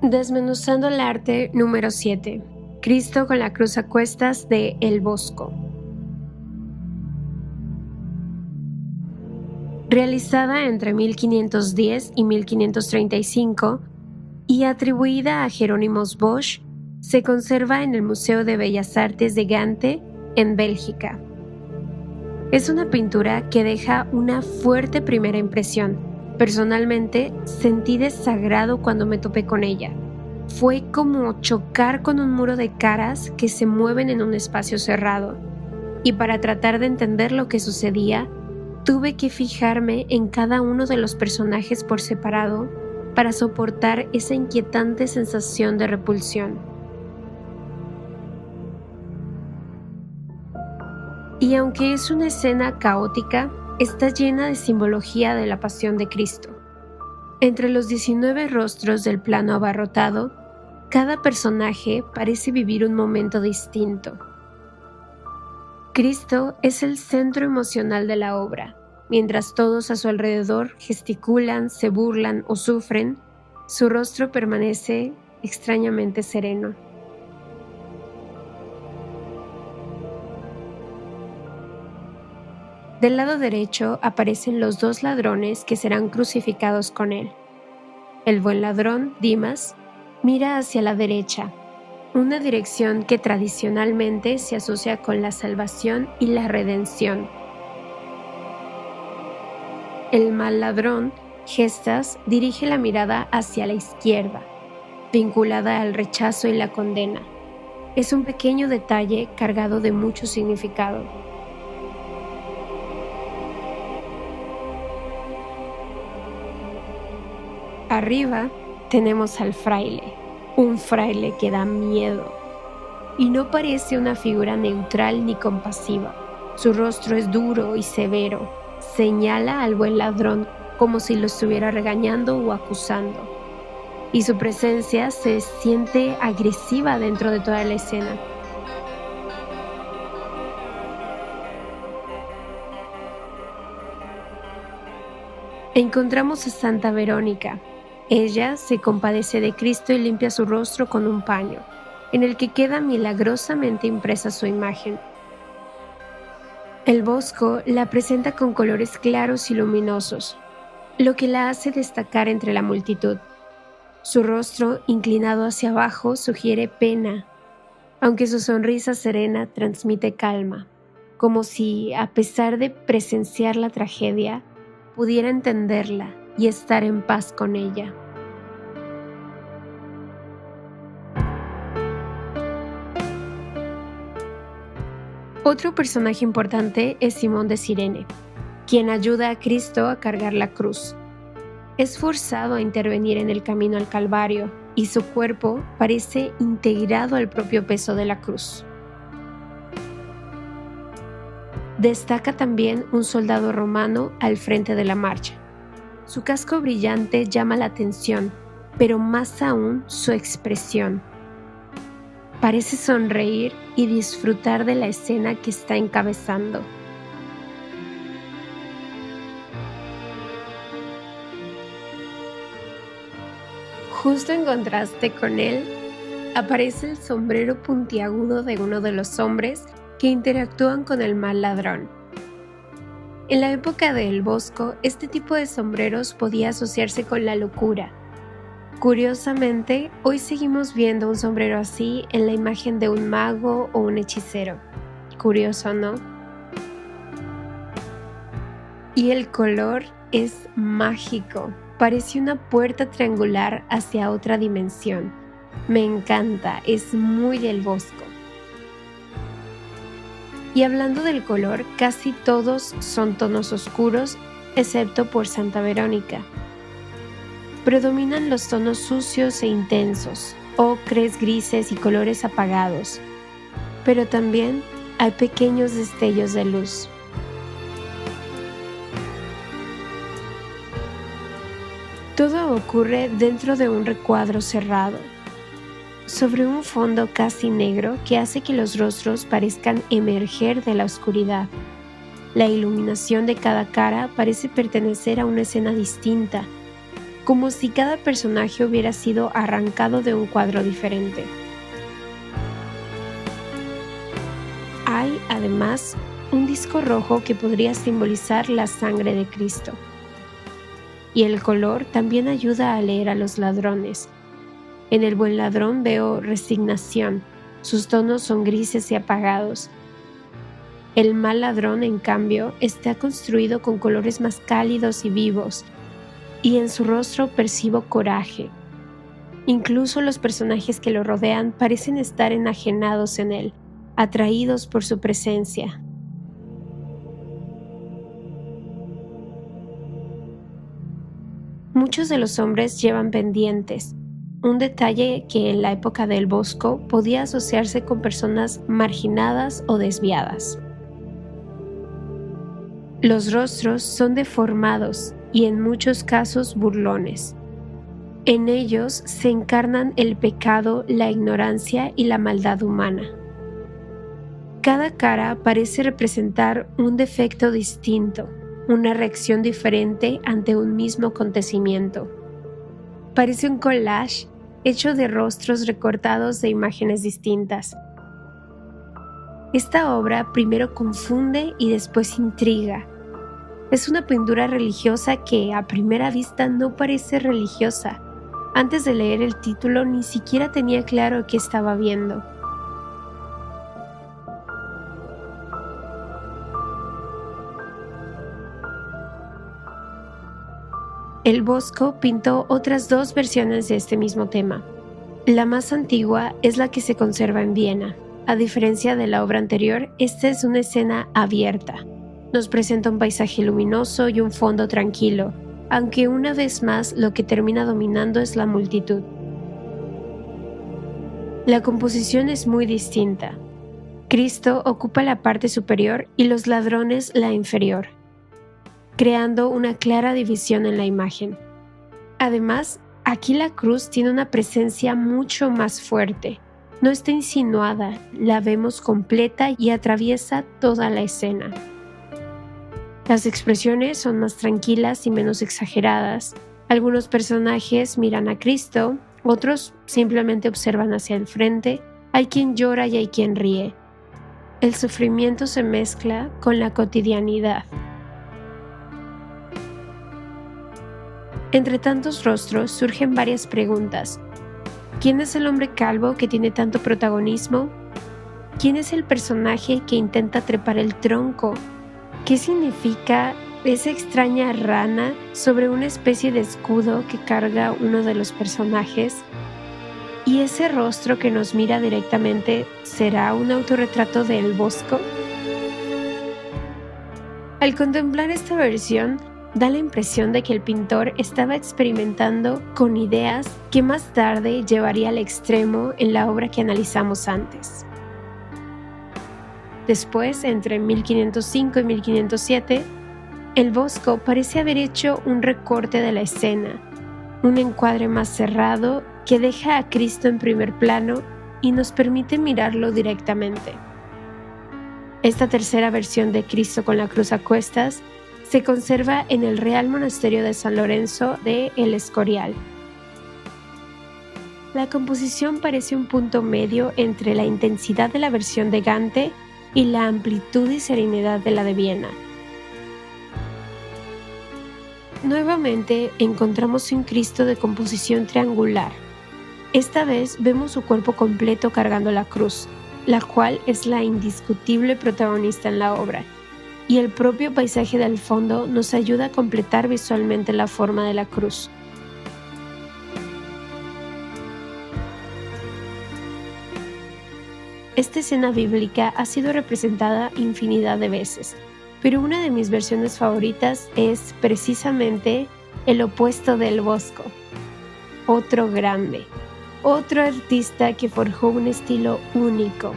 Desmenuzando el arte número 7. Cristo con la cruz a cuestas de El Bosco. Realizada entre 1510 y 1535 y atribuida a Jerónimo Bosch, se conserva en el Museo de Bellas Artes de Gante, en Bélgica. Es una pintura que deja una fuerte primera impresión. Personalmente, sentí desagrado cuando me topé con ella. Fue como chocar con un muro de caras que se mueven en un espacio cerrado. Y para tratar de entender lo que sucedía, tuve que fijarme en cada uno de los personajes por separado para soportar esa inquietante sensación de repulsión. Y aunque es una escena caótica, está llena de simbología de la pasión de Cristo. Entre los 19 rostros del plano abarrotado, cada personaje parece vivir un momento distinto. Cristo es el centro emocional de la obra. Mientras todos a su alrededor gesticulan, se burlan o sufren, su rostro permanece extrañamente sereno. Del lado derecho aparecen los dos ladrones que serán crucificados con él. El buen ladrón, Dimas, mira hacia la derecha, una dirección que tradicionalmente se asocia con la salvación y la redención. El mal ladrón, Gestas, dirige la mirada hacia la izquierda, vinculada al rechazo y la condena. Es un pequeño detalle cargado de mucho significado. Arriba tenemos al fraile, un fraile que da miedo, y no parece una figura neutral ni compasiva. Su rostro es duro y severo, señala al buen ladrón como si lo estuviera regañando o acusando, y su presencia se siente agresiva dentro de toda la escena. Encontramos a Santa Verónica. Ella se compadece de Cristo y limpia su rostro con un paño, en el que queda milagrosamente impresa su imagen. El Bosco la presenta con colores claros y luminosos, lo que la hace destacar entre la multitud. Su rostro, inclinado hacia abajo, sugiere pena, aunque su sonrisa serena transmite calma, como si, a pesar de presenciar la tragedia, pudiera entenderla y estar en paz con ella. Otro personaje importante es Simón de Cirene, quien ayuda a Cristo a cargar la cruz. Es forzado a intervenir en el camino al Calvario y su cuerpo parece integrado al propio peso de la cruz. Destaca también un soldado romano al frente de la marcha. Su casco brillante llama la atención, pero más aún su expresión. Parece sonreír y disfrutar de la escena que está encabezando. Justo en contraste con él, aparece el sombrero puntiagudo de uno de los hombres que interactúan con el mal ladrón. En la época de El Bosco, este tipo de sombreros podía asociarse con la locura. Curiosamente, hoy seguimos viendo un sombrero así en la imagen de un mago o un hechicero. Curioso, ¿no? Y el color es mágico. Parece una puerta triangular hacia otra dimensión. Me encanta, es muy El Bosco. Y hablando del color, casi todos son tonos oscuros, excepto por Santa Verónica. Predominan los tonos sucios e intensos, ocres, grises y colores apagados, pero también hay pequeños destellos de luz. Todo ocurre dentro de un recuadro cerrado, sobre un fondo casi negro que hace que los rostros parezcan emerger de la oscuridad. La iluminación de cada cara parece pertenecer a una escena distinta, como si cada personaje hubiera sido arrancado de un cuadro diferente. Hay, además, un disco rojo que podría simbolizar la sangre de Cristo. Y el color también ayuda a leer a los ladrones. En el buen ladrón veo resignación, sus tonos son grises y apagados. El mal ladrón, en cambio, está construido con colores más cálidos y vivos, y en su rostro percibo coraje. Incluso los personajes que lo rodean parecen estar enajenados en él, atraídos por su presencia. Muchos de los hombres llevan pendientes, un detalle que en la época del Bosco podía asociarse con personas marginadas o desviadas. Los rostros son deformados y en muchos casos burlones. En ellos se encarnan el pecado, la ignorancia y la maldad humana. Cada cara parece representar un defecto distinto, una reacción diferente ante un mismo acontecimiento. Parece un collage hecho de rostros recortados de imágenes distintas. Esta obra primero confunde y después intriga. Es una pintura religiosa que a primera vista no parece religiosa. Antes de leer el título ni siquiera tenía claro qué estaba viendo. El Bosco pintó otras dos versiones de este mismo tema. La más antigua es la que se conserva en Viena. A diferencia de la obra anterior, esta es una escena abierta. Nos presenta un paisaje luminoso y un fondo tranquilo, aunque una vez más lo que termina dominando es la multitud. La composición es muy distinta. Cristo ocupa la parte superior y los ladrones la inferior, creando una clara división en la imagen. Además, aquí la cruz tiene una presencia mucho más fuerte. No está insinuada, la vemos completa y atraviesa toda la escena. Las expresiones son más tranquilas y menos exageradas. Algunos personajes miran a Cristo, otros simplemente observan hacia el frente. Hay quien llora y hay quien ríe. El sufrimiento se mezcla con la cotidianidad. Entre tantos rostros surgen varias preguntas. ¿Quién es el hombre calvo que tiene tanto protagonismo? ¿Quién es el personaje que intenta trepar el tronco? ¿Qué significa esa extraña rana sobre una especie de escudo que carga uno de los personajes? ¿Y ese rostro que nos mira directamente será un autorretrato del Bosco? Al contemplar esta versión, da la impresión de que el pintor estaba experimentando con ideas que más tarde llevaría al extremo en la obra que analizamos antes. Después, entre 1505 y 1507, el Bosco parece haber hecho un recorte de la escena, un encuadre más cerrado que deja a Cristo en primer plano y nos permite mirarlo directamente. Esta tercera versión de Cristo con la cruz a cuestas se conserva en el Real Monasterio de San Lorenzo de El Escorial. La composición parece un punto medio entre la intensidad de la versión de Gante y la amplitud y serenidad de la de Viena. Nuevamente encontramos un Cristo de composición triangular. Esta vez vemos su cuerpo completo cargando la cruz, la cual es la indiscutible protagonista en la obra, y el propio paisaje del fondo nos ayuda a completar visualmente la forma de la cruz. Esta escena bíblica ha sido representada infinidad de veces, pero una de mis versiones favoritas es precisamente el opuesto del Bosco. Otro grande, otro artista que forjó un estilo único,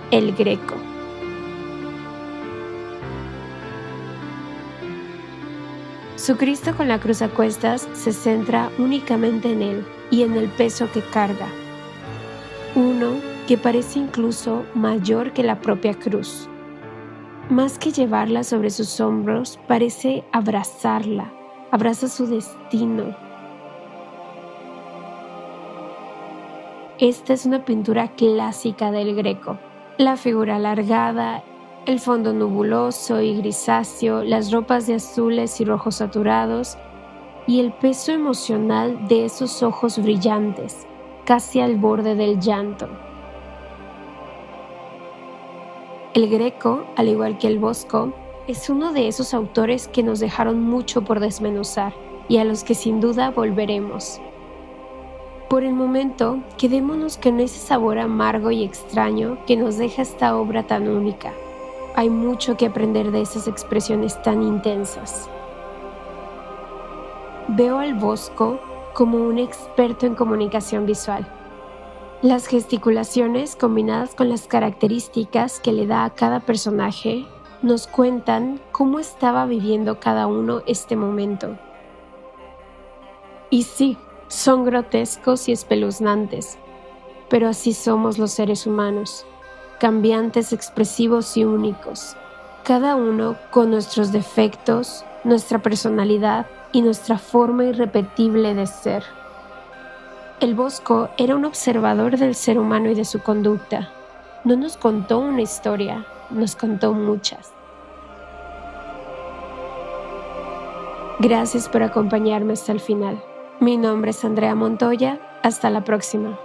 el Greco. Su Cristo con la cruz a cuestas se centra únicamente en él y en el peso que carga. Uno que parece incluso mayor que la propia cruz. Más que llevarla sobre sus hombros, parece abrazarla, abraza su destino. Esta es una pintura clásica del Greco. La figura alargada, el fondo nubuloso y grisáceo, las ropas de azules y rojos saturados y el peso emocional de esos ojos brillantes, casi al borde del llanto. El Greco, al igual que el Bosco, es uno de esos autores que nos dejaron mucho por desmenuzar y a los que sin duda volveremos. Por el momento, quedémonos con ese sabor amargo y extraño que nos deja esta obra tan única. Hay mucho que aprender de esas expresiones tan intensas. Veo al Bosco como un experto en comunicación visual. Las gesticulaciones, combinadas con las características que le da a cada personaje, nos cuentan cómo estaba viviendo cada uno este momento. Y sí, son grotescos y espeluznantes, pero así somos los seres humanos, cambiantes, expresivos y únicos, cada uno con nuestros defectos, nuestra personalidad y nuestra forma irrepetible de ser. El Bosco era un observador del ser humano y de su conducta. No nos contó una historia, nos contó muchas. Gracias por acompañarme hasta el final. Mi nombre es Andrea Montoya. Hasta la próxima.